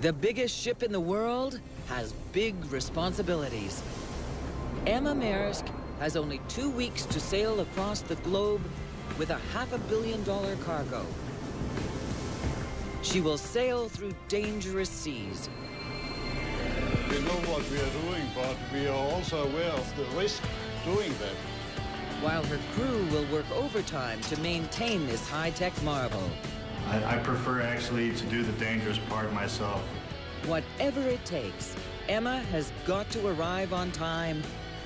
The biggest ship in the world has big responsibilities. Emma Maersk has only 2 weeks to sail across the globe with a $500 million cargo. She will sail through dangerous seas. We know what we are doing, but we are also aware of the risk doing that. While her crew will work overtime to maintain this high-tech marvel. I prefer actually to do the dangerous part myself. Whatever it takes, Emma has got to arrive on time,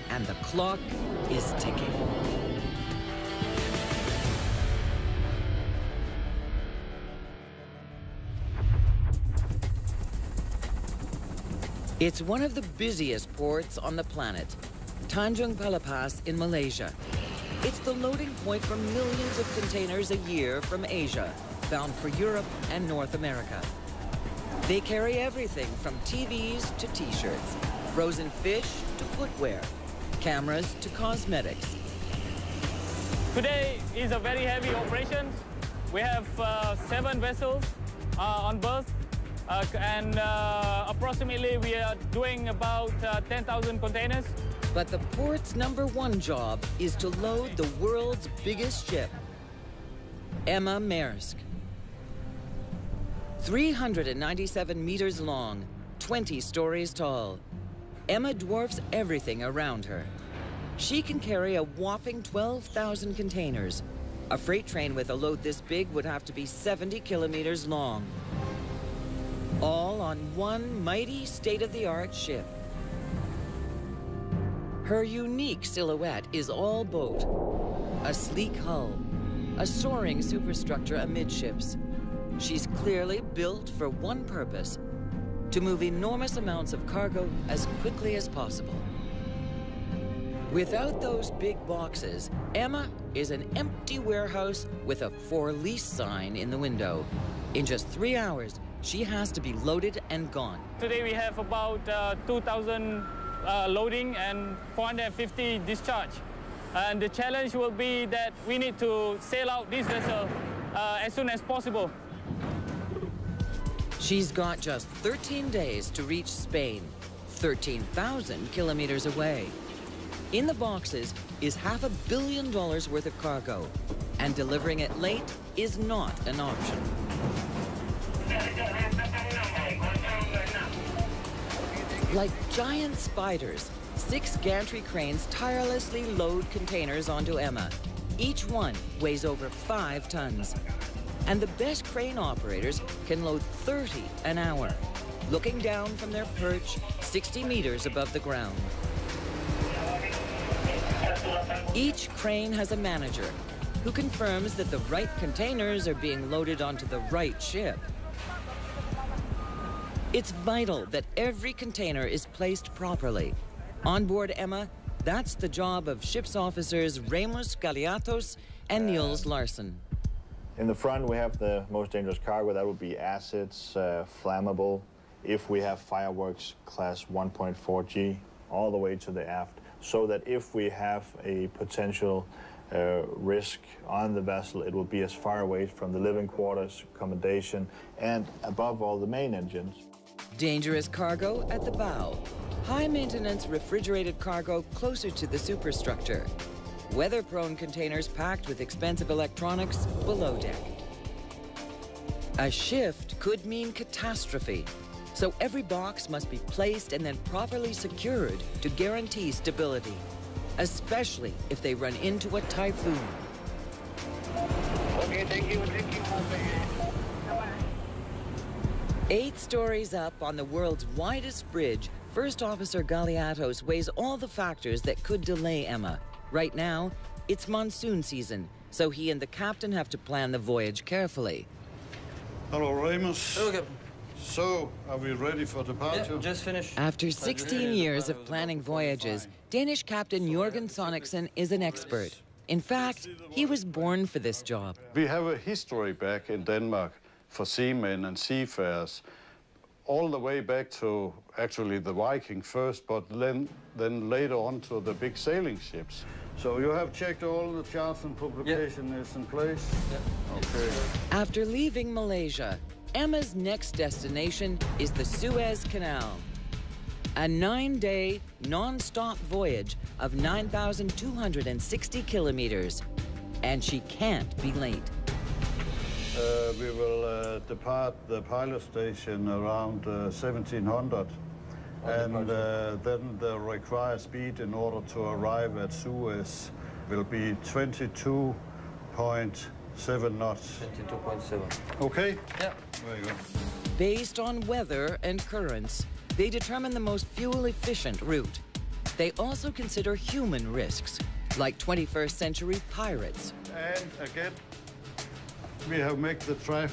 and the clock is ticking. It's one of the busiest ports on the planet, Tanjung Pelepas in Malaysia. It's the loading point for millions of containers a year from Asia, bound for Europe and North America. They carry everything from TVs to t-shirts, frozen fish to footwear, cameras to cosmetics. Today is a very heavy operation. We have 7 vessels on berth, and approximately we are doing about 10,000 containers. But the port's #1 job is to load the world's biggest ship, Emma Maersk. 397 meters long, 20 stories tall, Emma dwarfs everything around her. She can carry a whopping 12,000 containers. A freight train with a load this big would have to be 70 kilometers long. All on one mighty state-of-the-art ship. Her unique silhouette is all boat. A sleek hull, a soaring superstructure amidships. She's clearly built for one purpose, to move enormous amounts of cargo as quickly as possible. Without those big boxes, Emma is an empty warehouse with a for lease sign in the window. In just 3 hours, she has to be loaded and gone. Today we have about 2,000 loading and 450 discharge. And the challenge will be that we need to sail out this vessel as soon as possible. She's got just 13 days to reach Spain, 13,000 kilometers away. In the boxes is $500 million worth of cargo, and delivering it late is not an option. Like giant spiders, 6 gantry cranes tirelessly load containers onto Emma. Each one weighs over 5 tons. And the best crane operators can load 30 an hour, looking down from their perch 60 meters above the ground. Each crane has a manager who confirms that the right containers are being loaded onto the right ship. It's vital that every container is placed properly. On board Emma, that's the job of ship's officers Remus Galeatos and Niels Larsen. In the front, we have the most dangerous cargo. That would be acids, flammable. If we have fireworks, class 1.4G, all the way to the aft, so that if we have a potential risk on the vessel, it will be as far away from the living quarters, accommodation, and above all, the main engines. Dangerous cargo at the bow. High-maintenance refrigerated cargo closer to the superstructure. Weather-prone containers packed with expensive electronics below deck. A shift could mean catastrophe, so every box must be placed and then properly secured to guarantee stability, especially if they run into a typhoon. Okay, thank you. 8 stories up on the world's widest bridge, First Officer Galeatos weighs all the factors that could delay Emma. Right now, it's monsoon season, so he and the captain have to plan the voyage carefully. Hello, Remus. Hello, Captain. So, are we ready for departure? Yeah, just finished. After 16 years of planning voyages, Danish captain Jørgen Soniksen is an expert. In fact, he was born for this job. We have a history back in Denmark for seamen and seafarers, all the way back to actually the Viking first, but then later on to the big sailing ships. So you have checked all the charts and publication is in place? Yeah. Okay. After leaving Malaysia, Emma's next destination is the Suez Canal. A 9-day, non-stop voyage of 9,260 kilometers. And she can't be late. We will depart the pilot station around 1700. And then the required speed in order to arrive at Suez will be 22.7 knots. 22.7. Okay? Yeah. Very good. Based on weather and currents, they determine the most fuel-efficient route. They also consider human risks, like 21st century pirates. And again, we have made the track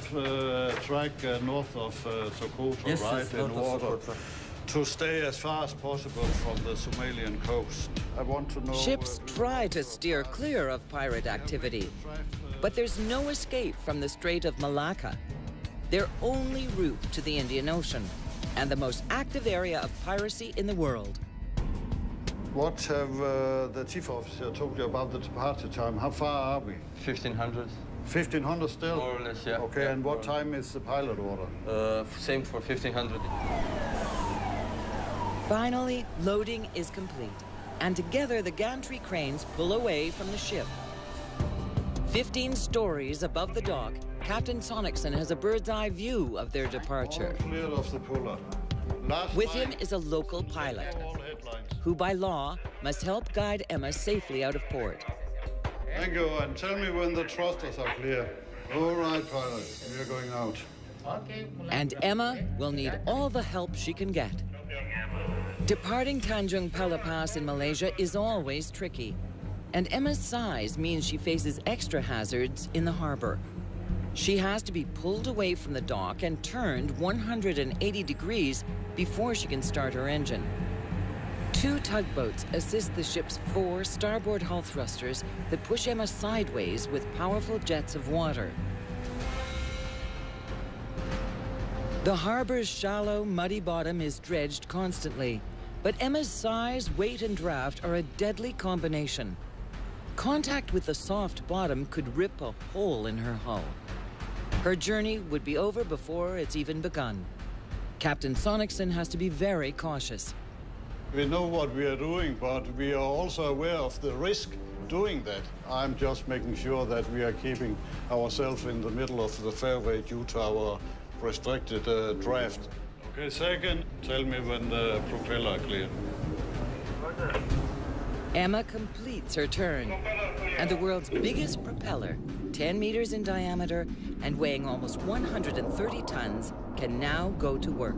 north of Socotra, Yes, right, yes, in north of order Socotra. to stay as far as possible from the Somalian coast. I want to know... Ships try to steer clear of pirate activity, but there's no escape from the Strait of Malacca, their only route to the Indian Ocean, and the most active area of piracy in the world. What have the chief officer told you about the departure time? How far are we? 1500. 1500 still? More or less, yeah. Okay, Yeah, and what time is the pilot order? Same for 1500. Finally, loading is complete, and together the gantry cranes pull away from the ship. 15 stories above the dock, Captain Sonicson has a bird's-eye view of their departure. All clear of the puller. Last With him line. is a local pilot, All headlines. who by law must help guide Emma safely out of port. Thank you, and tell me when the thrusters are clear. All right, pilot, we are going out. And Emma will need all the help she can get. Departing Tanjung Pala Pass in Malaysia is always tricky, and Emma's size means she faces extra hazards in the harbor. She has to be pulled away from the dock and turned 180 degrees before she can start her engine. 2 tugboats assist the ship's 4 starboard hull thrusters that push Emma sideways with powerful jets of water. The harbor's shallow, muddy bottom is dredged constantly, but Emma's size, weight, and draft are a deadly combination. Contact with the soft bottom could rip a hole in her hull. Her journey would be over before it's even begun. Captain Sonicson has to be very cautious. We know what we are doing, but we are also aware of the risk doing that. I'm just making sure that we are keeping ourselves in the middle of the fairway due to our restricted draft. Okay, second, tell me when the propeller clear. Emma completes her turn, and the world's biggest propeller, 10 meters in diameter and weighing almost 130 tons, can now go to work.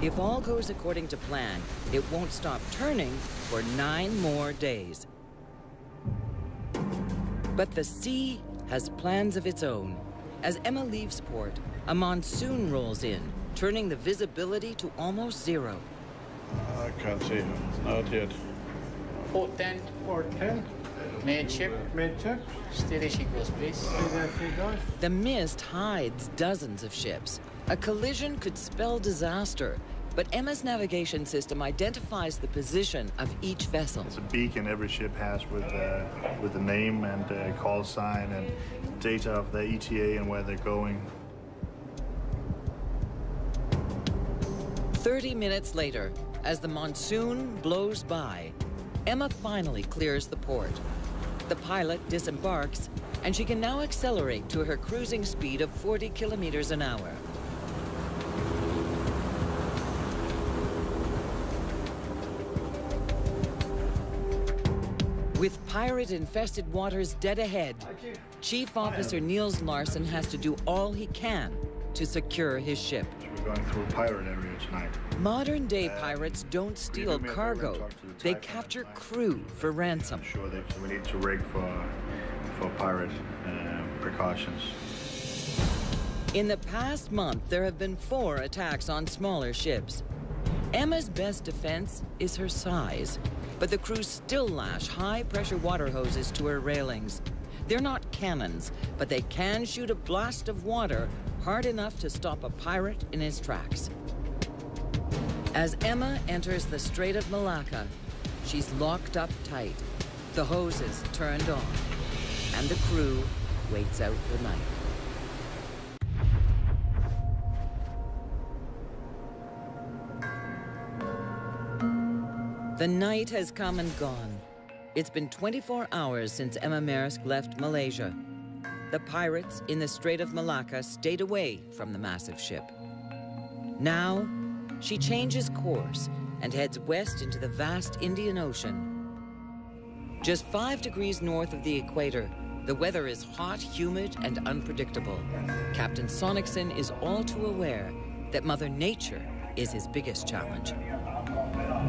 If all goes according to plan, it won't stop turning for 9 more days. But the sea has plans of its own. As Emma leaves port, a monsoon rolls in, turning the visibility to almost zero. I can't see her, not yet. Port 10. Port 10. Midship. Midship. Steady she goes, please. See that she goes. The mist hides dozens of ships. A collision could spell disaster, but Emma's navigation system identifies the position of each vessel. It's a beacon every ship has with the name and call sign and data of the ETA and where they're going. 30 minutes later, as the monsoon blows by, Emma finally clears the port. The pilot disembarks, and she can now accelerate to her cruising speed of 40 kilometers an hour. With pirate-infested waters dead ahead, Chief Officer Niels Larsen has to do all he can to secure his ship. We're going through a pirate area tonight. Modern-day pirates don't steal cargo. They capture crew for ransom. I'm sure that we need to rig for pirate precautions. In the past month, there have been 4 attacks on smaller ships. Emma's best defense is her size, but the crew still lash high-pressure water hoses to her railings. They're not cannons, but they can shoot a blast of water hard enough to stop a pirate in his tracks. As Emma enters the Strait of Malacca, she's locked up tight, the hoses turned on, and the crew waits out the night. The night has come and gone. It's been 24 hours since Emma Maersk left Malaysia. The pirates in the Strait of Malacca stayed away from the massive ship. Now, she changes course and heads west into the vast Indian Ocean. Just 5 degrees north of the equator, the weather is hot, humid, and unpredictable. Captain Sonicson is all too aware that Mother Nature is his biggest challenge.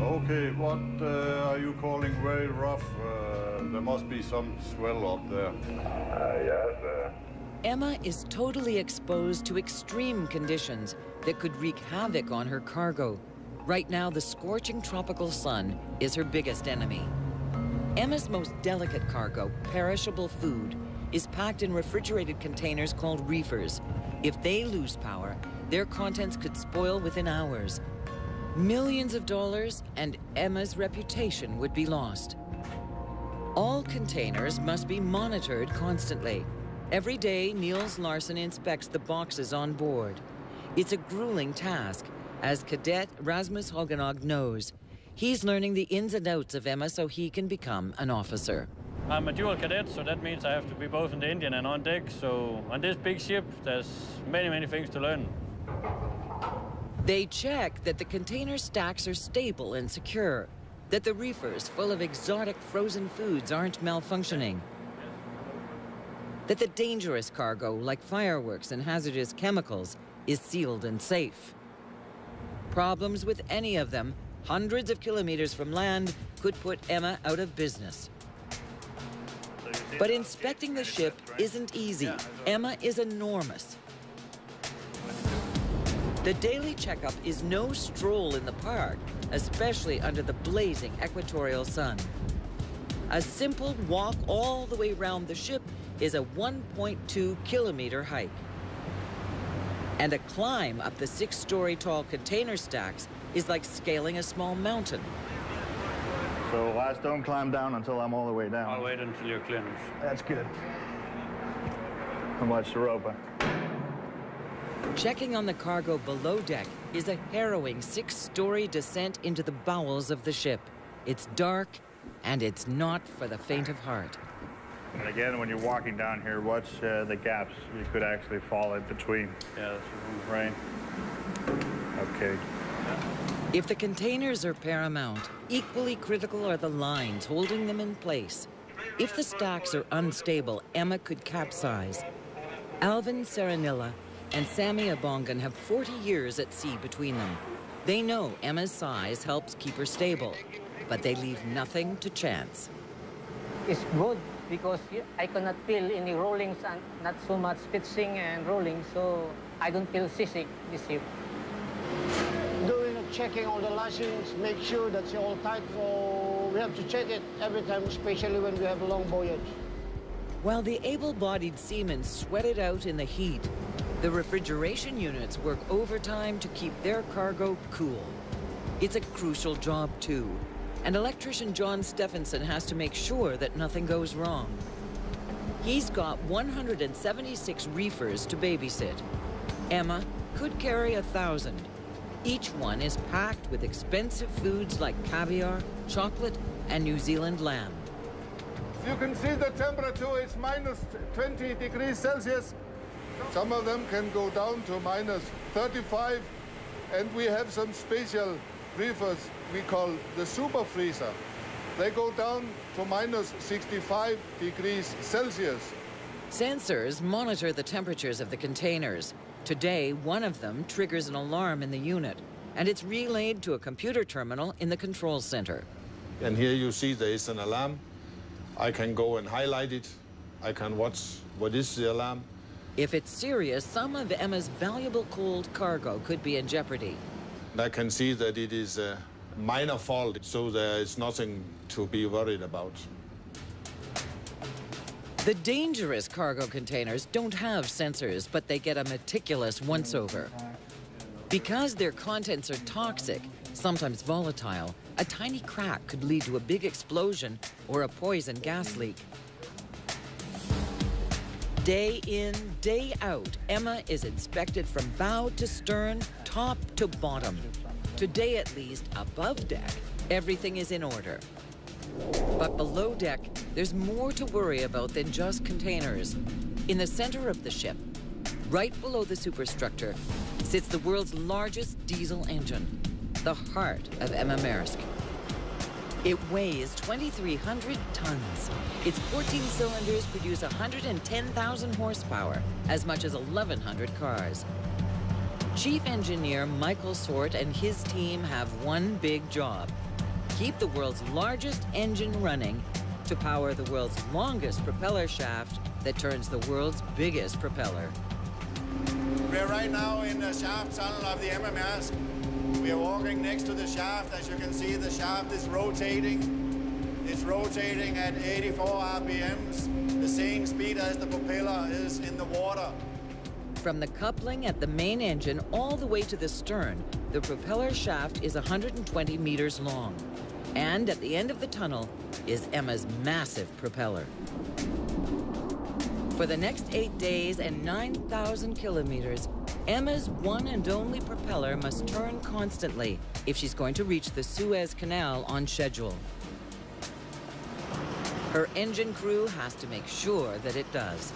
Okay, what are you calling very rough? There must be some swell up there. Yes. Emma is totally exposed to extreme conditions that could wreak havoc on her cargo. Right now, the scorching tropical sun is her biggest enemy. Emma's most delicate cargo, perishable food, is packed in refrigerated containers called reefers. If they lose power, their contents could spoil within hours. Millions of dollars and Emma's reputation would be lost. All containers must be monitored constantly. Every day, Niels Larsen inspects the boxes on board. It's a grueling task, as Cadet Rasmus Hogenog knows. He's learning the ins and outs of Emma so he can become an officer. I'm a dual cadet, so that means I have to be both in the Indian and on deck. So on this big ship, there's many things to learn. They check that the container stacks are stable and secure, that the reefers full of exotic frozen foods aren't malfunctioning, that the dangerous cargo, like fireworks and hazardous chemicals, is sealed and safe. Problems with any of them, hundreds of kilometers from land, could put Emma out of business. But inspecting the ship isn't easy. Emma is enormous. The daily checkup is no stroll in the park, especially under the blazing equatorial sun. A simple walk all the way around the ship is a 1.2-kilometer hike. And a climb up the 6-story tall container stacks is like scaling a small mountain. So Lars, don't climb down until I'm all the way down. I'll wait until you're clear. That's good. How much the rope? Checking on the cargo below deck is a harrowing 6-story descent into the bowels of the ship. It's dark, and it's not for the faint of heart. And again, when you're walking down here, watch the gaps. You could actually fall in between. Yeah, that's right. Okay. If the containers are paramount, equally critical are the lines holding them in place. If the stacks are unstable, Emma could capsize. Alvin Serenilla and Sammy Abongan have 40 years at sea between them. They know Emma's size helps keep her stable, but they leave nothing to chance. It's good because I cannot feel any rollings and not so much pitching and rolling, so I don't feel seasick this ship. Checking all the lashings, make sure that's all tight, so we have to check it every time, especially when we have a long voyage. While the able-bodied seamen sweat it out in the heat, the refrigeration units work overtime to keep their cargo cool. It's a crucial job, too, and electrician John Stephenson has to make sure that nothing goes wrong. He's got 176 reefers to babysit. Emma could carry 1,000. Each one is packed with expensive foods like caviar, chocolate, and New Zealand lamb. You can see the temperature is minus 20 degrees Celsius. Some of them can go down to minus 35. And we have some special reefers we call the super freezer. They go down to minus 65 degrees Celsius. Sensors monitor the temperatures of the containers. Today, one of them triggers an alarm in the unit, and it's relayed to a computer terminal in the control center. And here you see there is an alarm. I can go and highlight it. I can watch what is the alarm. If it's serious, some of Emma's valuable cold cargo could be in jeopardy. I can see that it is a minor fault, so there is nothing to be worried about. The dangerous cargo containers don't have sensors, but they get a meticulous once-over. Because their contents are toxic, sometimes volatile, a tiny crack could lead to a big explosion or a poison gas leak. Day in, day out, Emma is inspected from bow to stern, top to bottom. Today, at least, above deck, Everything is in order. But below deck, there's more to worry about than just containers. In the center of the ship, right below the superstructure, sits the world's largest diesel engine, the heart of Emma Maersk. It weighs 2,300 tons. Its 14 cylinders produce 110,000 horsepower, as much as 1,100 cars. Chief Engineer Michael Sort and his team have one big job: keep the world's largest engine running to power the world's longest propeller shaft that turns the world's biggest propeller. We're right now in the shaft tunnel of the Emma Maersk. We are walking next to the shaft. As you can see, the shaft is rotating. It's rotating at 84 RPMs, the same speed as the propeller is in the water. From the coupling at the main engine all the way to the stern, the propeller shaft is 120 meters long. And at the end of the tunnel is Emma's massive propeller. For the next 8 days and 9,000 kilometers, Emma's one and only propeller must turn constantly if she's going to reach the Suez Canal on schedule. Her engine crew has to make sure that it does.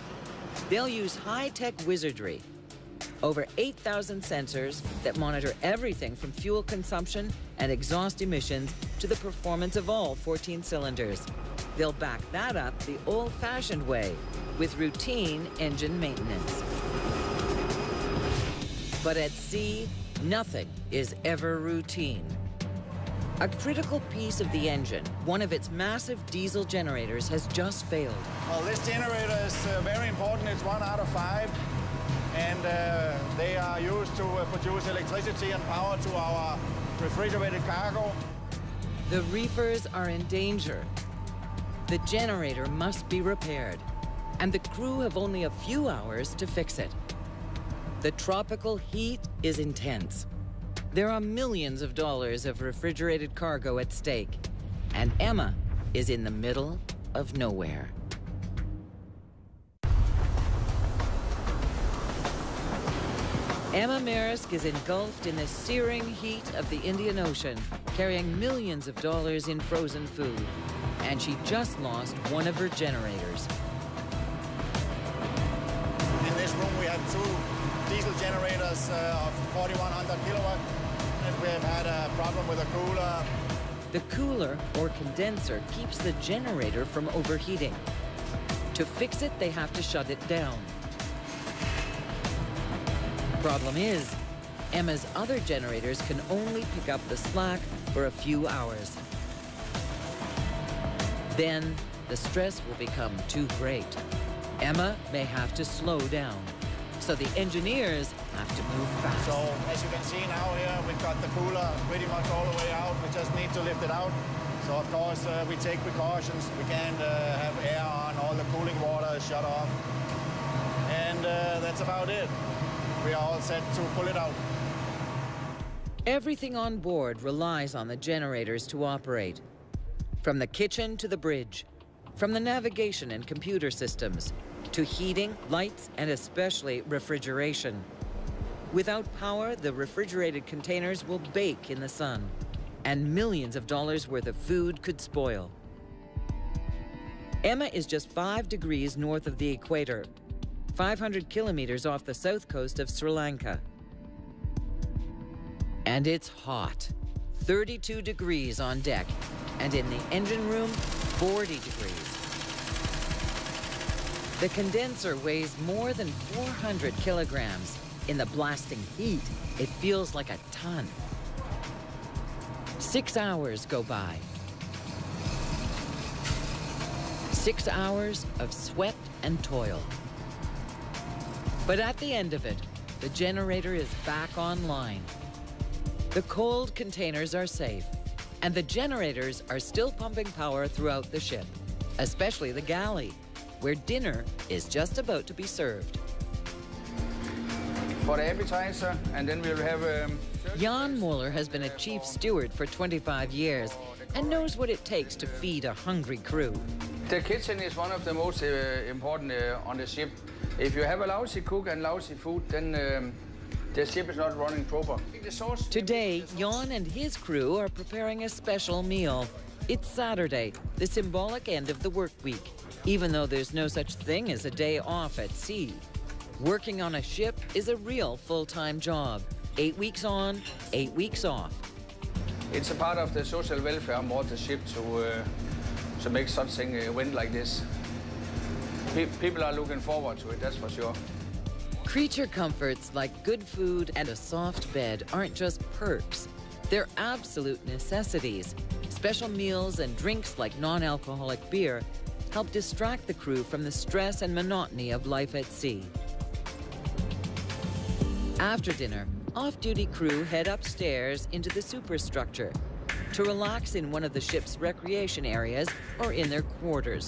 They'll use high-tech wizardry. Over 8,000 sensors that monitor everything from fuel consumption and exhaust emissions to the performance of all 14 cylinders. They'll back that up the old-fashioned way, with routine engine maintenance. But at sea, nothing is ever routine. A critical piece of the engine, one of its massive diesel generators, has just failed. Well, this generator is very important. It's 1 out of 5. And they are used to produce electricity and power to our refrigerated cargo. The reefers are in danger. The generator must be repaired, and the crew have only a few hours to fix it. The tropical heat is intense. There are millions of dollars of refrigerated cargo at stake, and Emma is in the middle of nowhere. Emma Maersk is engulfed in the searing heat of the Indian Ocean, carrying millions of dollars in frozen food, and she just lost one of her generators. In this room we have 2 diesel generators of 4,100 kilowatt, and we have had a problem with a cooler. The cooler, or condenser, keeps the generator from overheating. To fix it, they have to shut it down. Problem is, Emma's other generators can only pick up the slack for a few hours. Then, the stress will become too great. Emma may have to slow down, so the engineers have to move fast. So, as you can see now here, we've got the cooler pretty much all the way out. We just need to lift it out. So, of course, we take precautions. We can't have air on, all the cooling water is shut off. And that's about it. We are all set to pull it out. Everything on board relies on the generators to operate. From the kitchen to the bridge, from the navigation and computer systems, to heating, lights, and especially refrigeration. Without power, the refrigerated containers will bake in the sun, and millions of dollars worth of food could spoil. Emma is just 5 degrees north of the equator, 500 kilometers off the south coast of Sri Lanka. And it's hot, 32 degrees on deck, and in the engine room, 40 degrees. The condenser weighs more than 400 kilograms. In the blasting heat, it feels like a ton. 6 hours go by. 6 hours of sweat and toil. But at the end of it, the generator is back online. The cold containers are safe, and the generators are still pumping power throughout the ship, especially the galley, where dinner is just about to be served. For the appetizer, and then we'll have... Jan Moller has been a chief steward for 25 years and knows what it takes to feed a hungry crew. The kitchen is one of the most important on the ship. If you have a lousy cook and lousy food, then The ship is not running proper. Today, Jan and his crew are preparing a special meal. It's Saturday, the symbolic end of the work week, even though there's no such thing as a day off at sea. Working on a ship is a real full-time job. 8 weeks on, 8 weeks off. It's a part of the social welfare on board the ship to make such thing win like this. People are looking forward to it, that's for sure. Creature comforts like good food and a soft bed aren't just perks. They're absolute necessities. Special meals and drinks like non-alcoholic beer help distract the crew from the stress and monotony of life at sea. After dinner, off-duty crew head upstairs into the superstructure to relax in one of the ship's recreation areas or in their quarters.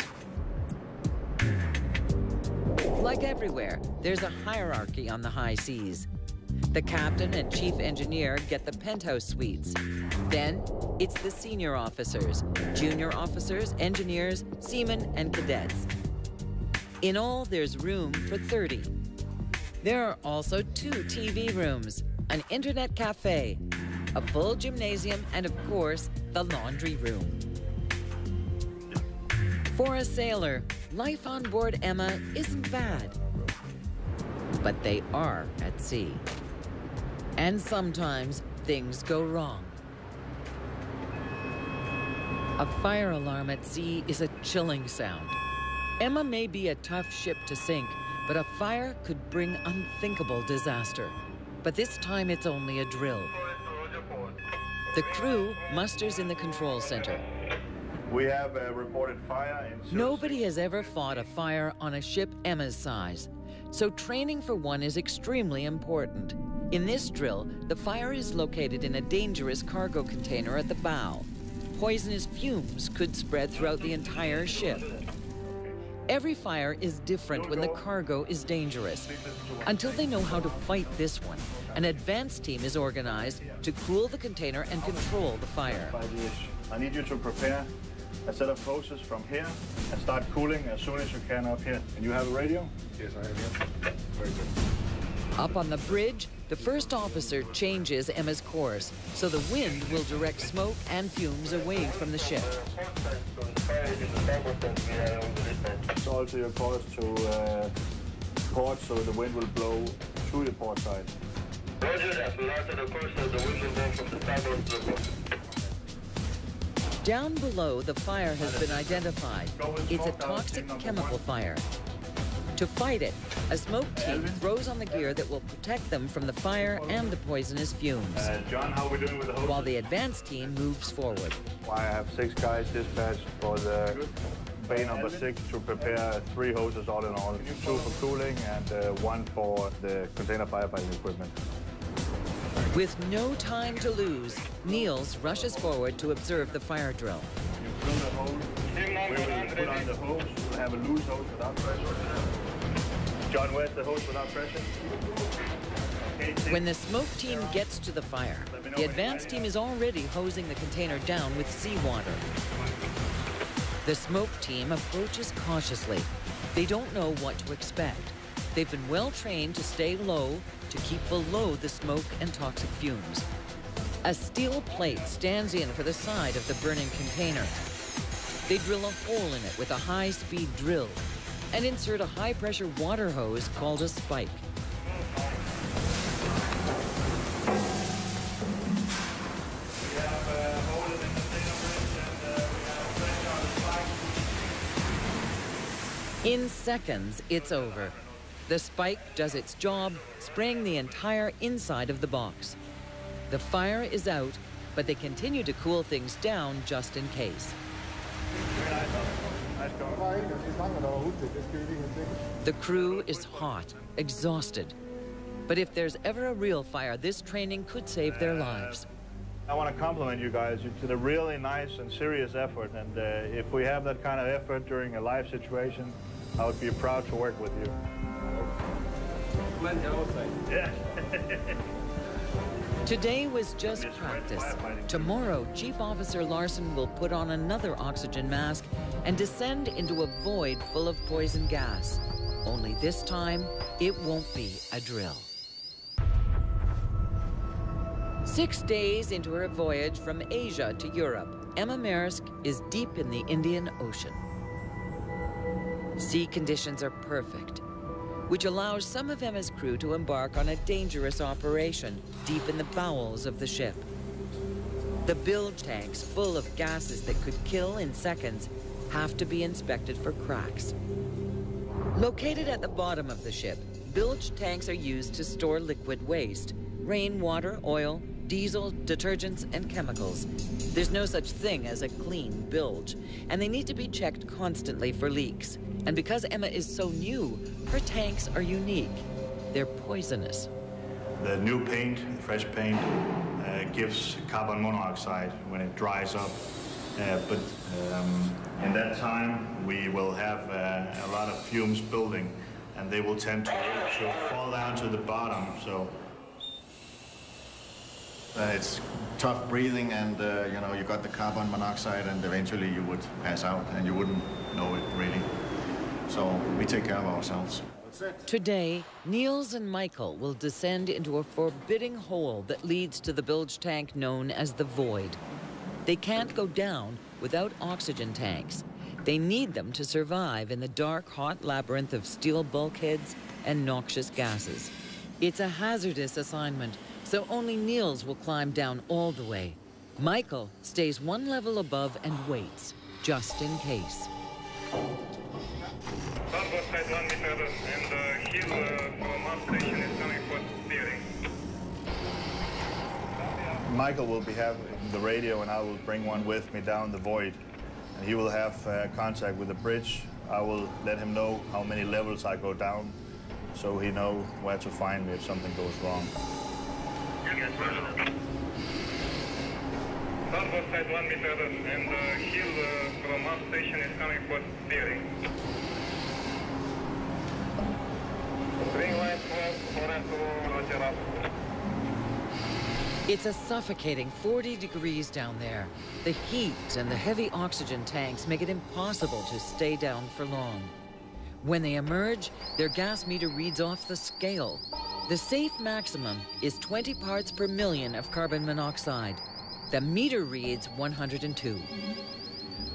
Like everywhere, there's a hierarchy on the high seas. The captain and chief engineer get the penthouse suites. Then, it's the senior officers, junior officers, engineers, seamen, and cadets. In all, there's room for 30. There are also 2 TV rooms, an internet cafe, a full gymnasium, and of course, the laundry room. For a sailor, life on board Emma isn't bad. But they are at sea. And sometimes things go wrong. A fire alarm at sea is a chilling sound. Emma may be a tough ship to sink, but a fire could bring unthinkable disaster. But this time it's only a drill. The crew musters in the control center. We have a reported fire in... Nobody has ever fought a fire on a ship Emma's size, so training for one is extremely important. In this drill, the fire is located in a dangerous cargo container at the bow. Poisonous fumes could spread throughout the entire ship. Every fire is different when the cargo is dangerous. Until they know how to fight this one, an advanced team is organized to cool the container and control the fire. I need you to prepare a set of hoses from here and start cooling as soon as you can up here. And you have a radio? Yes, I have here. Very good. Up on the bridge, the first officer changes Emma's course, so the wind will direct smoke and fumes away from the ship. It's also your course to port, so the wind will blow through the port side. Roger that. We'll alter the course so the wind will blow from the starboard to the port. Down below, the fire has been identified. It's a toxic chemical fire. To fight it, a smoke team throws on the gear that will protect them from the fire and the poisonous fumes. John, how are we doing with the hoses? While the advanced team moves forward. I have 6 guys dispatched for the bay number 6 to prepare 3 hoses all in all. 2 for cooling and 1 for the container firefighting equipment. With no time to lose, Niels rushes forward to observe the fire drill. You fill the hose. We will put on the hose. We'll have a loose hose without pressure. John, where's the hose without pressure? When the smoke team gets to the fire, the advanced team is already hosing the container down with seawater. The smoke team approaches cautiously. They don't know what to expect. They've been well trained to stay low, to keep below the smoke and toxic fumes. A steel plate stands in for the side of the burning container. They drill a hole in it with a high-speed drill and insert a high-pressure water hose called a spike. In seconds, it's over. The spike does its job, spraying the entire inside of the box. The fire is out, but they continue to cool things down just in case. The crew is hot, exhausted. But if there's ever a real fire, this training could save their lives. I want to compliment you guys. You did a really nice and serious effort, and if we have that kind of effort during a live situation, I would be proud to work with you. Yeah. Today was just practice. Tomorrow, Chief Officer Larson will put on another oxygen mask and descend into a void full of poison gas. Only this time, it won't be a drill. 6 days into her voyage from Asia to Europe, Emma Maersk is deep in the Indian Ocean. Sea conditions are perfect, which allows some of Emma's crew to embark on a dangerous operation deep in the bowels of the ship. The bilge tanks, full of gases that could kill in seconds, have to be inspected for cracks. Located at the bottom of the ship, bilge tanks are used to store liquid waste: rainwater, oil, diesel, detergents, and chemicals. There's no such thing as a clean bilge, and they need to be checked constantly for leaks. And because Emma is so new, her tanks are unique. They're poisonous. The new paint, fresh paint, gives carbon monoxide when it dries up. But in that time, we will have a lot of fumes building, and they will tend to fall down to the bottom. So it's tough breathing, and you know, you got the carbon monoxide, and eventually you would pass out, and you wouldn't know it really. So we take care of ourselves. Today, Niels and Michael will descend into a forbidding hole that leads to the bilge tank known as the Void. They can't go down without oxygen tanks. They need them to survive in the dark, hot labyrinth of steel bulkheads and noxious gases. It's a hazardous assignment, so only Niels will climb down all the way. Michael stays one level above and waits, just in case. Starboard side 1 meter, and heel from our station is coming for steering. Michael will be having the radio, and I will bring one with me down the Void. And he will have contact with the bridge. I will let him know how many levels I go down, so he knows where to find me if something goes wrong. Starboard side 1 meter, and heel from our station is coming for steering. Green light 12, roger up. It's a suffocating 40 degrees down there. The heat and the heavy oxygen tanks make it impossible to stay down for long. When they emerge, their gas meter reads off the scale. The safe maximum is 20 parts per million of carbon monoxide. The meter reads 102.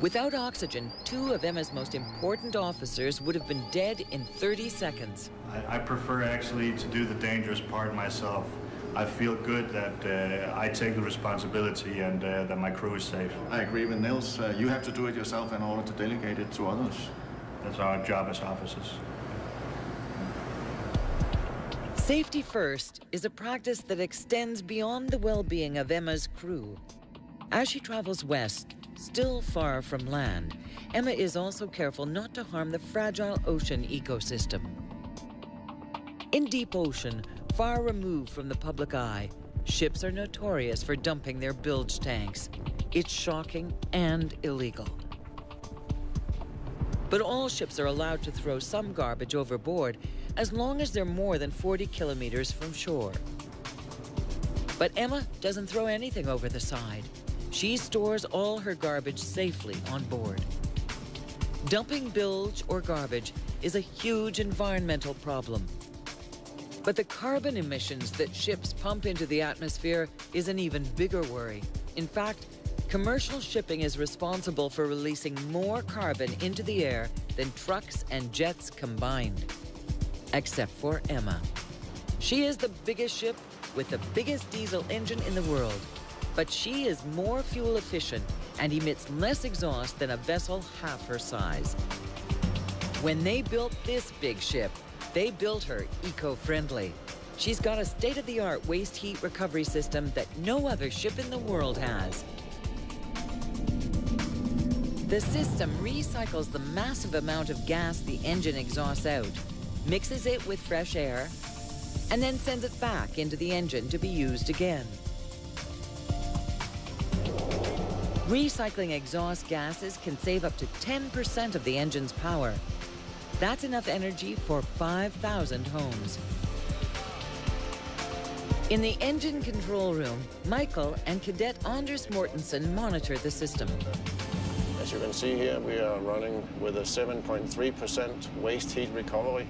Without oxygen, 2 of Emma's most important officers would have been dead in 30 seconds. I prefer actually to do the dangerous part myself. I feel good that I take the responsibility and that my crew is safe. I agree with Niels. You have to do it yourself in order to delegate it to others. That's our job as officers. Safety first is a practice that extends beyond the well-being of Emma's crew. As she travels west, still far from land, Emma is also careful not to harm the fragile ocean ecosystem. In deep ocean, far removed from the public eye, ships are notorious for dumping their bilge tanks. It's shocking and illegal. But all ships are allowed to throw some garbage overboard as long as they're more than 40 kilometers from shore. But Emma doesn't throw anything over the side. She stores all her garbage safely on board. Dumping bilge or garbage is a huge environmental problem. But the carbon emissions that ships pump into the atmosphere is an even bigger worry. In fact, commercial shipping is responsible for releasing more carbon into the air than trucks and jets combined. Except for Emma. She is the biggest ship with the biggest diesel engine in the world. But she is more fuel efficient and emits less exhaust than a vessel half her size. When they built this big ship, they built her eco-friendly. She's got a state-of-the-art waste heat recovery system that no other ship in the world has. The system recycles the massive amount of gas the engine exhausts out, mixes it with fresh air, and then sends it back into the engine to be used again. Recycling exhaust gases can save up to 10% of the engine's power. That's enough energy for 5,000 homes. In the engine control room, Michael and Cadet Anders Mortensen monitor the system. As you can see here, we are running with a 7.3% waste heat recovery.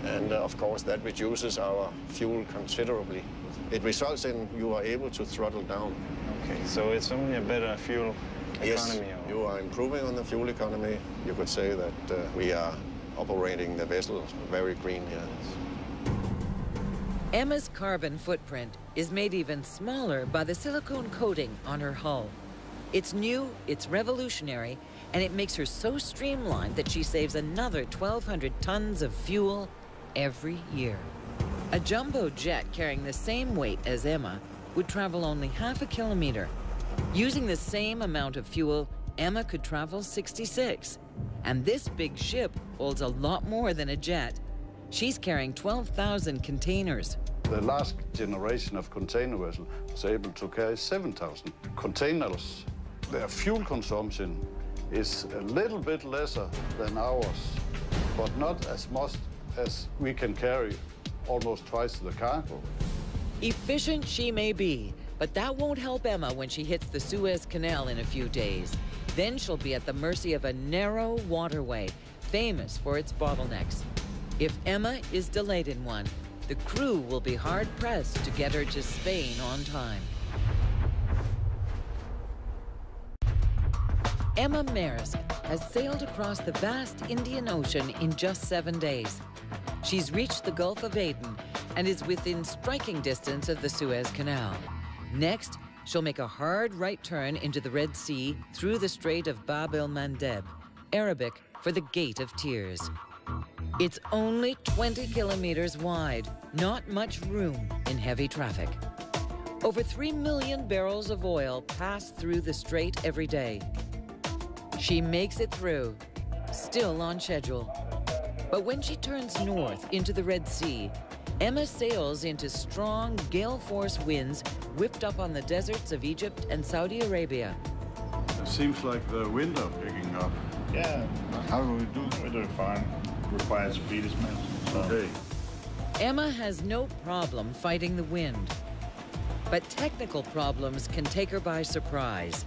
And of course, that reduces our fuel considerably. It results in you are able to throttle down. Okay, so it's only a better fuel economy? Yes, you are improving on the fuel economy. You could say that we are operating the vessel very green here. Emma's carbon footprint is made even smaller by the silicone coating on her hull. It's new, it's revolutionary, and it makes her so streamlined that she saves another 1,200 tons of fuel every year. A jumbo jet carrying the same weight as Emma would travel only half a kilometer. Using the same amount of fuel, Emma could travel 66. And this big ship holds a lot more than a jet. She's carrying 12,000 containers. The last generation of container vessel was able to carry 7,000 containers. Their fuel consumption is a little bit lesser than ours, but not as much as we can carry almost twice the cargo. Efficient she may be, but that won't help Emma when she hits the Suez Canal in a few days. Then she'll be at the mercy of a narrow waterway, famous for its bottlenecks. If Emma is delayed in one, the crew will be hard-pressed to get her to Spain on time. Emma Maersk has sailed across the vast Indian Ocean in just 7 days. She's reached the Gulf of Aden and is within striking distance of the Suez Canal. Next, she'll make a hard right turn into the Red Sea through the Strait of Bab el-Mandeb, Arabic for the Gate of Tears. It's only 20 kilometers wide, not much room in heavy traffic. Over 3 million barrels of oil pass through the strait every day. She makes it through, still on schedule. But when she turns north into the Red Sea, Emma sails into strong gale-force winds whipped up on the deserts of Egypt and Saudi Arabia. It seems like the wind are picking up. Yeah. How do we do? We're doing fine. Required speed is met. So. Okay. Emma has no problem fighting the wind, but technical problems can take her by surprise.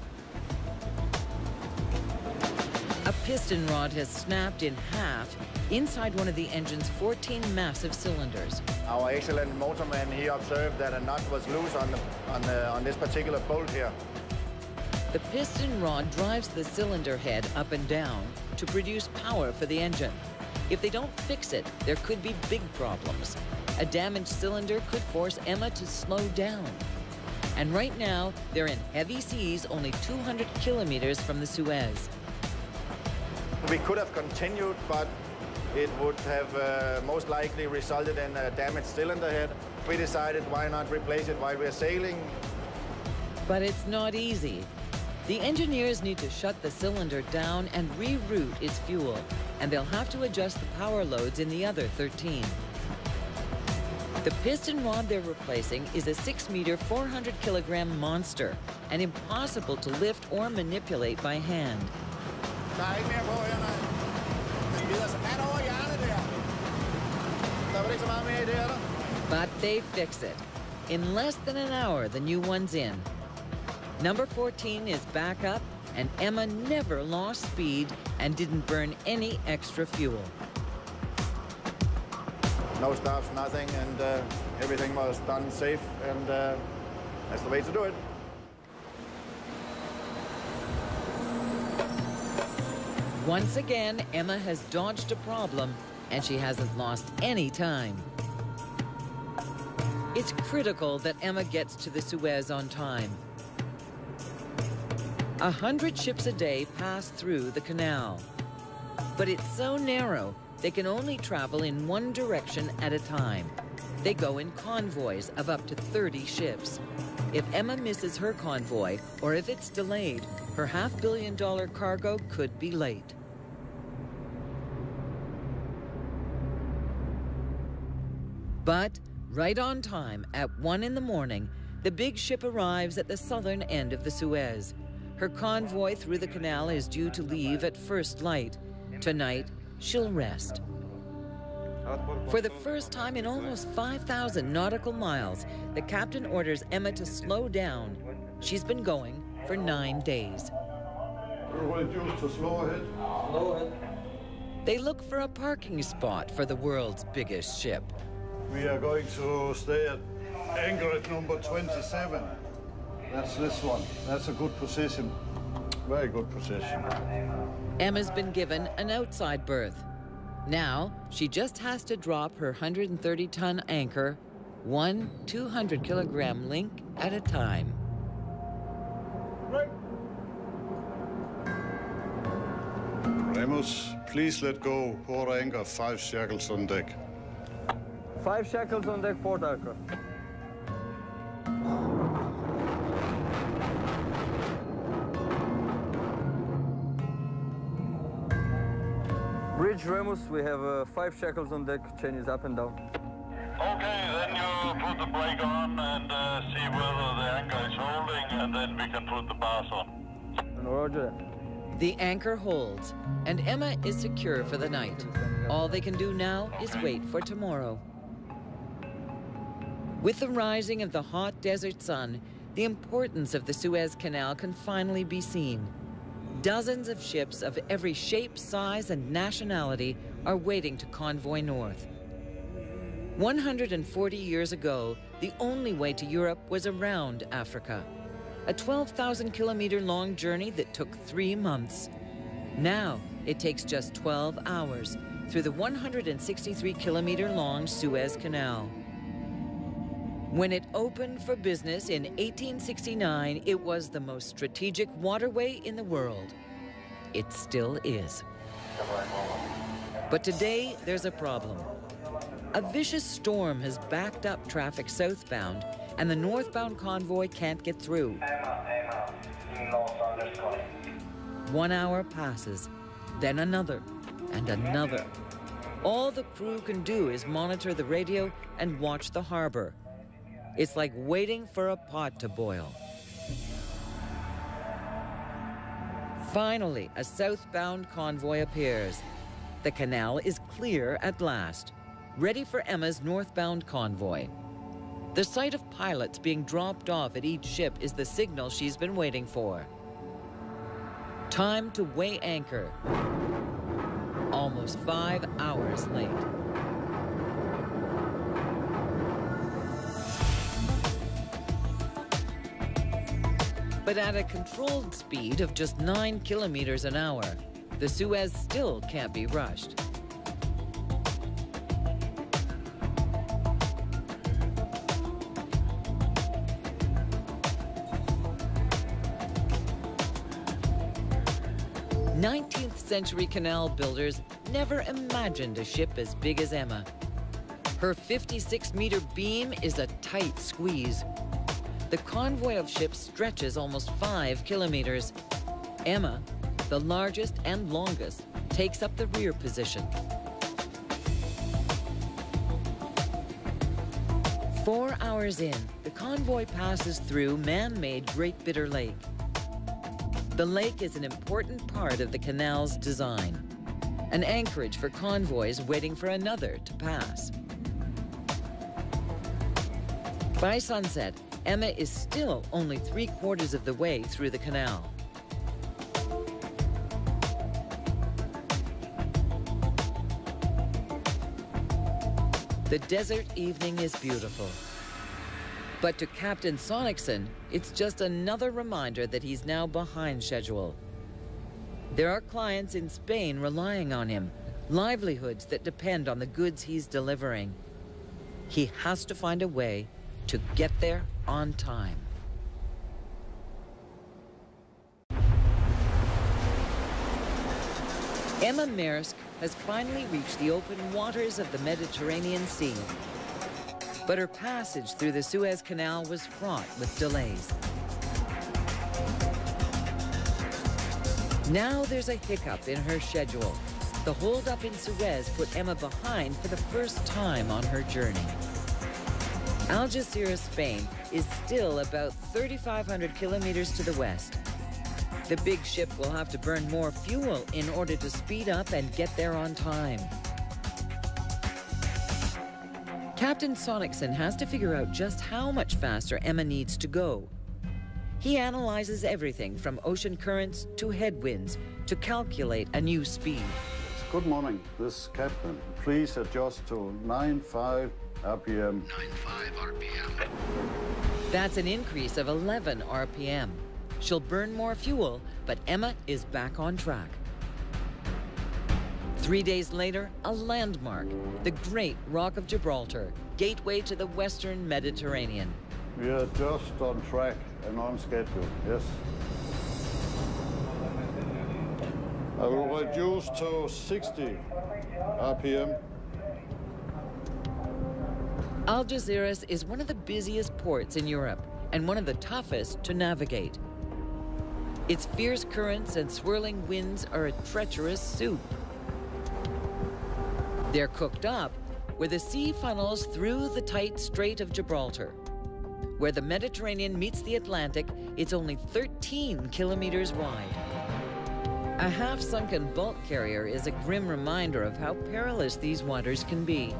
A piston rod has snapped in half inside one of the engine's 14 massive cylinders. Our excellent motorman, he observed that a nut was loose on this particular bolt here. The piston rod drives the cylinder head up and down to produce power for the engine. If they don't fix it, there could be big problems. A damaged cylinder could force Emma to slow down. And right now, they're in heavy seas only 200 kilometers from the Suez. We could have continued, but it would have most likely resulted in a damaged cylinder head. We decided why not replace it while we're sailing. But it's not easy. The engineers need to shut the cylinder down and reroute its fuel, and they'll have to adjust the power loads in the other 13. The piston rod they're replacing is a 6-meter, 400-kilogram monster, and impossible to lift or manipulate by hand. But they fix it. In less than an hour, the new one's in. Number 14 is back up, and Emma never lost speed and didn't burn any extra fuel. No stops, nothing, and everything was done safe, and that's the way to do it. Once again, Emma has dodged a problem, and she hasn't lost any time. It's critical that Emma gets to the Suez on time. 100 ships a day pass through the canal. But it's so narrow, they can only travel in one direction at a time. They go in convoys of up to 30 ships. If Emma misses her convoy, or if it's delayed, her $500 million cargo could be late. But right on time, at 1 in the morning, the big ship arrives at the southern end of the Suez. Her convoy through the canal is due to leave at first light. Tonight, she'll rest. For the first time in almost 5,000 nautical miles, the captain orders Emma to slow down. She's been going for 9 days. Everybody choose to slow ahead. Slow ahead. They look for a parking spot for the world's biggest ship. We are going to stay at anchor at number 27. That's this one. That's a good position. Very good position. Emma's been given an outside berth. Now, she just has to drop her 130-ton anchor, one 200-kilogram link at a time. Remus, please let go. Port anchor, 5 shackles on deck. 5 shackles on deck, port anchor. Bridge Remus, we have 5 shackles on deck, chain is up and down. Okay, then you put the brake on and see whether the anchor is holding, and then we can put the bars on. Roger. The anchor holds, and Emma is secure for the night. All they can do now is wait for tomorrow. With the rising of the hot desert sun, the importance of the Suez Canal can finally be seen. Dozens of ships of every shape, size, and nationality are waiting to convoy north. 140 years ago, the only way to Europe was around Africa. A 12,000-kilometer-long journey that took 3 months. Now, it takes just 12 hours through the 163-kilometer-long Suez Canal. When it opened for business in 1869, it was the most strategic waterway in the world. It still is. But today, there's a problem. A vicious storm has backed up traffic southbound, and the northbound convoy can't get through. 1 hour passes, then another, and another. All the crew can do is monitor the radio and watch the harbor. It's like waiting for a pot to boil. Finally, a southbound convoy appears. The canal is clear at last, ready for Emma's northbound convoy. The sight of pilots being dropped off at each ship is the signal she's been waiting for. Time to weigh anchor. Almost 5 hours late. But at a controlled speed of just 9 kilometers an hour, the Suez still can't be rushed. Nineteenth-century canal builders never imagined a ship as big as Emma. Her 56-meter beam is a tight squeeze. The convoy of ships stretches almost 5 kilometers. Emma, the largest and longest, takes up the rear position. 4 hours in, the convoy passes through man-made Great Bitter Lake. The lake is an important part of the canal's design, an anchorage for convoys waiting for another to pass. By sunset, Emma is still only 3/4 of the way through the canal. The desert evening is beautiful. But to Captain Sonicson, it's just another reminder that he's now behind schedule. There are clients in Spain relying on him, livelihoods that depend on the goods he's delivering. He has to find a way to get there on time. Emma Maersk has finally reached the open waters of the Mediterranean Sea. But her passage through the Suez Canal was fraught with delays. Now there's a hiccup in her schedule. The holdup in Suez put Emma behind for the first time on her journey. Algeciras, Spain, is still about 3,500 kilometers to the west. The big ship will have to burn more fuel in order to speed up and get there on time. Captain Sonicson has to figure out just how much faster Emma needs to go. He analyzes everything from ocean currents to headwinds to calculate a new speed. Good morning, this is Captain. Please adjust to 9.5 RPM. 9.5 RPM. That's an increase of 11 RPM. She'll burn more fuel, but Emma is back on track. 3 days later, a landmark, the Great Rock of Gibraltar, gateway to the Western Mediterranean. We are just on track and on schedule, yes. I will reduce to 60 RPM. Algeciras is one of the busiest ports in Europe and one of the toughest to navigate. Its fierce currents and swirling winds are a treacherous soup. They're cooked up where the sea funnels through the tight Strait of Gibraltar. Where the Mediterranean meets the Atlantic, it's only 13 kilometers wide. A half-sunken bulk carrier is a grim reminder of how perilous these waters can be.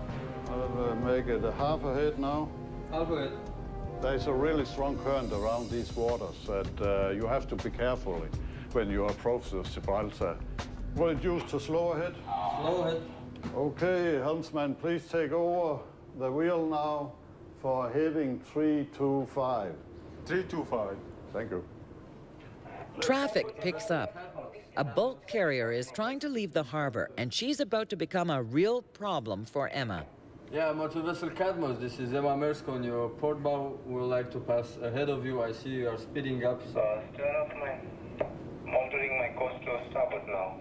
I'll make it a half a head now. Half a head. There's a really strong current around these waters that you have to be careful when you approach the Gibraltar. Reduce to slow ahead. Slow ahead. Okay, helmsman, please take over the wheel now for heading 325. 325. Thank you. Traffic picks up. A bulk carrier is trying to leave the harbor, and she's about to become a real problem for Emma. Yeah, motor vessel Cadmus, this is Emma Maersk on your port bow. We would like to pass ahead of you. I see you are speeding up. So. Turn off monitoring my course to starboard now.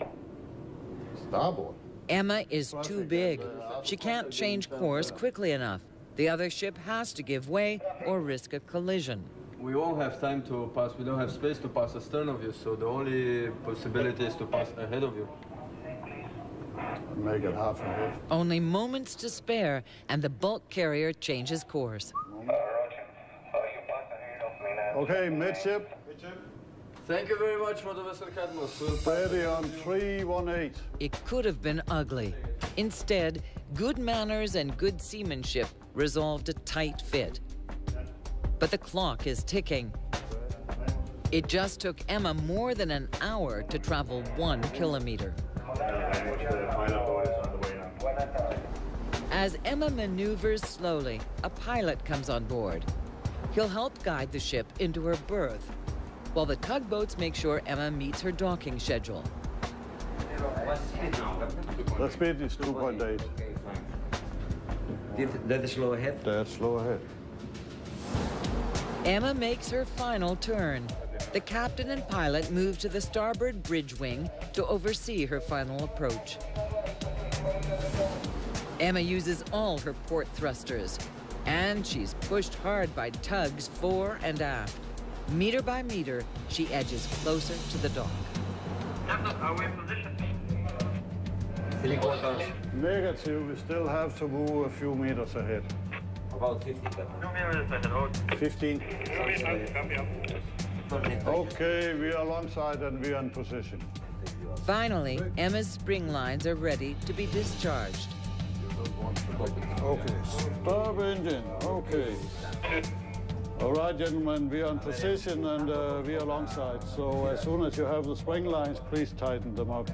Starboard? Emma is too big. She can't change course quickly enough. The other ship has to give way or risk a collision. We won't have time to pass. We don't have space to pass astern of you, so the only possibility is to pass ahead of you. Make it half a head. Only moments to spare, and the bulk carrier changes course. Okay, midship. Thank you very much, motor vessel Cadmus. Ready on 318. It could have been ugly. Instead, good manners and good seamanship resolved a tight fit. But the clock is ticking. It just took Emma more than an hour to travel 1 kilometer. As Emma maneuvers slowly, a pilot comes on board. He'll help guide the ship into her berth, while the tugboats make sure Emma meets her docking schedule. The speed is 2.8. That's slow ahead? That's slow ahead. Emma makes her final turn. The captain and pilot move to the starboard bridge wing to oversee her final approach. Emma uses all her port thrusters, and she's pushed hard by tugs fore and aft. Meter by meter, she edges closer to the dock. Are we in position? Negative, we still have to move a few meters ahead. About 50. 15. Okay, we are alongside and we are in position. Finally, Emma's spring lines are ready to be discharged. Okay, stop engine, okay. All right, gentlemen, we are in position and we are alongside. So as soon as you have the spring lines, please tighten them up.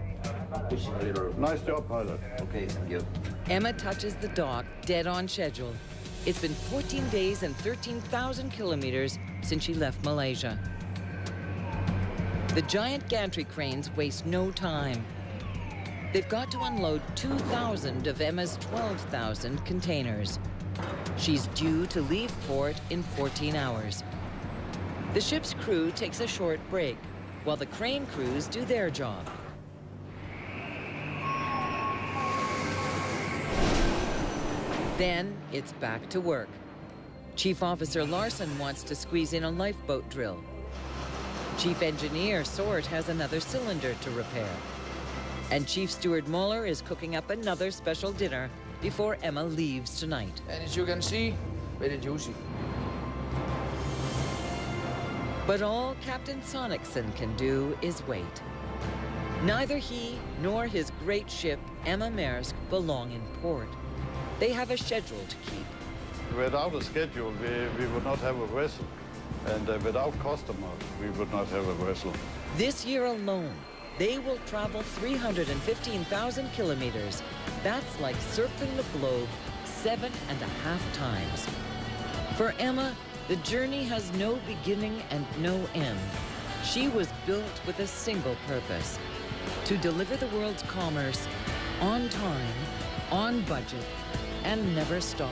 Nice job, pilot. Okay, thank you. Emma touches the dock dead on schedule. It's been 14 days and 13,000 kilometers since she left Malaysia. The giant gantry cranes waste no time. They've got to unload 2,000 of Emma's 12,000 containers. She's due to leave port in 14 hours. The ship's crew takes a short break, while the crane crews do their job. Then it's back to work. Chief Officer Larson wants to squeeze in a lifeboat drill. Chief Engineer Sort has another cylinder to repair. And Chief Steward Muller is cooking up another special dinner before Emma leaves tonight. And as you can see, very juicy. But all Captain Sonicson can do is wait. Neither he nor his great ship, Emma Maersk, belong in port. They have a schedule to keep. Without a schedule, we would not have a vessel. And without customers, we would not have a vessel. This year alone, They will travel 315,000 kilometers. That's like circling the globe 7.5 times. For Emma, the journey has no beginning and no end. She was built with a single purpose: to deliver the world's commerce on time, on budget, and never stop.